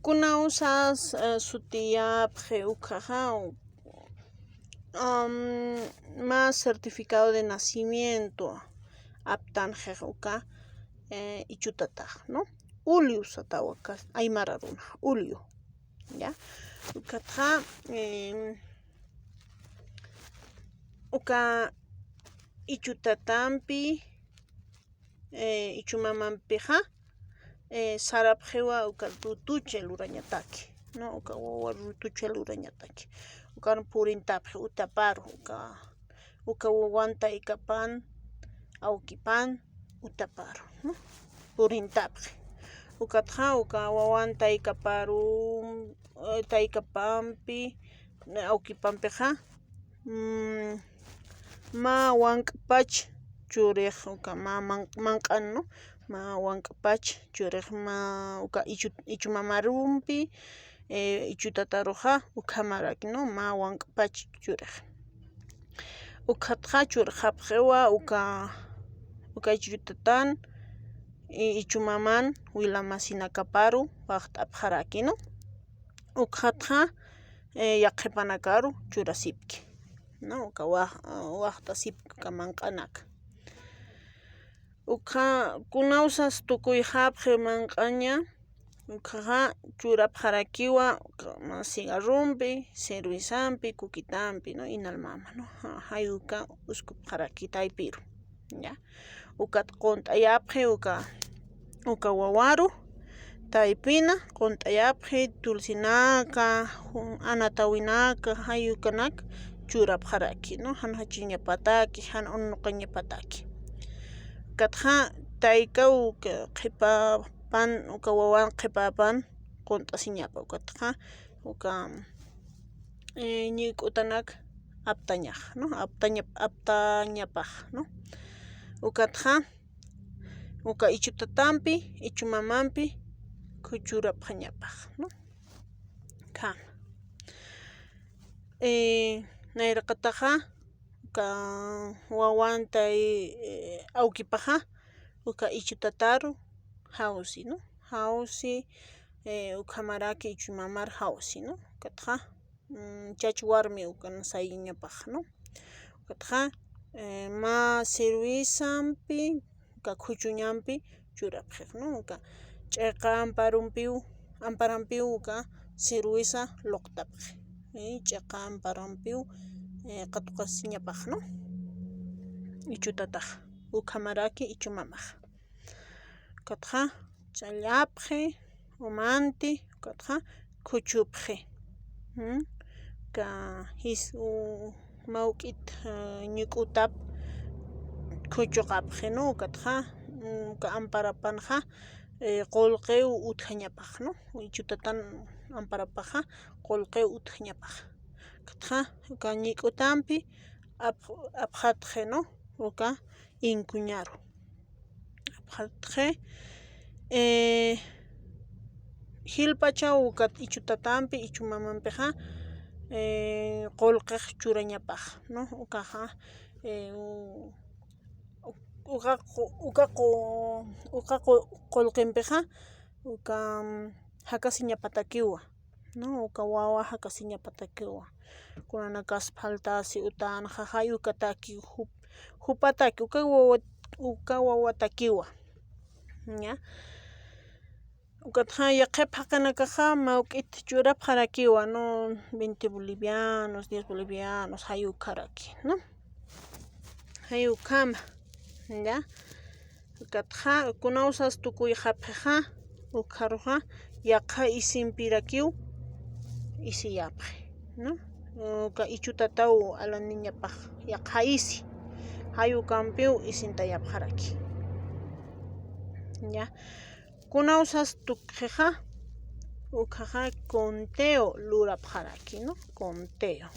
Kuna usas sutiyapje ukaja más certificado de nacimiento aptanje uka ichutata, ¿no? Ulio satawaka aymara runa, ulio, ¿ya? Ukatja uka ichutatampi ichumamanpiqa sarapjewa uka rutuche lurañataki, ¿no? Uka wawa rutuche lurañataki uka purintapje utaparu uka wawanta ikapan awkipan utaparu, ¿no? Purintapje ukatja uka wawanta ikaparu taykapanpi awkipanpiqa ma wank'pach churiq uka manq'an, ¿no? Ma wank'pach churiq ma uka ichumamarunpi ichutataruqa ukhamaraki, ¿no? Ma wank'pach churiq ukhatqa churiq hap'iwa uka ichutatan ichumaman wilamasina kaparu waqt'apaqaraki, ¿no? Ukhatqa yaqhipanakaru churasipki, ¿no? Uka waqta sipka manq'anaka kuna usas tukuy hap'hi manq'aña ukhaqa churapaqarakiwan cigarrunpi, cervezampi, kukitanpi, ¿no? Hinalmama, ¿no? Hay uka uskupaqaraki taypiru, ¿ya? Ukata qunt'ayapqhi uka wawaru taypina qunt'ayapqhi tulsinaka, anatawinaka, hay ukanaka churapaqaraki, ¿no? Hanhachik ñapataki, hana unuqa ñapataki ukatqa tayka uka qhipapan uka wawan qhipapan qunt'asiñapa ukatqa uka ñiyk'utanaka aptañaq, ¿no? Aptañapaq, ¿no? Ukatqa uka ichutatanpi ichumamanpi kuchurapaqñapaq, ¿no? Kana nayraqataqa uka wawanta awkipaqa uka ichutataru hawsi, ¿no? Hawsi ukhamaraki ichumamar hawsi, ¿no? Ukatqa chachu warmi uka sayñapaq, ¿no? Ukatqa ma cervezampi uka khuchuñanpi churapqiq, ¿no? Uka ch'iqa amparanpiw uka cerveza luqtapaq ch'iqa amparanpiw qhatuqasiñapaq, ¿no? Ichutataqa ukhamaraki ichumamaq ukatqa ch'allapqhi umanti ukatqa khuchupqhi uka mawk'ita ñuk'utapi khuchuqapqhi, ¿no? Ukatqa uka amparapanja qullqiw utqañapaq, ¿no? Ichutatan amparapaqa qullqiw utqañapaq ukatqa uka ñiyk'utanpi apqatqi, ¿no? Uka inkuñaru apqatqi hillp'achaw uka ichutatanpi ichumamanpiqa qullqiq churañapaq, ¿no? Ukaqa uka qullqinpiqa uka hakasiñapatakiwan, ¿no? Uka wawa hakasiñapatakiwan kunana kaspa faltasi utanaqa hay uka taki hupa taki uka wawa takiwan, ña? Ukatqa qhip haqanakaqa mawk'ita churapaqarakiwan, ¿no? 20 bolivianos, 10 bolivianos hay ukharaki, ¿no? Hay ukhama, ¿ya? Ukatqa kuna usas tukuy hap'iqa ukharuqa yaqa isinpirakiw isiyapqhi, ¿no? Uka ichutataw alaniñapaq yaqa isi hay ukanpiw isintayapaqaraki, ¿ya? Kuna usas tukhiqa ukhaqa conteo lurapaqaraki, ¿no? Conteo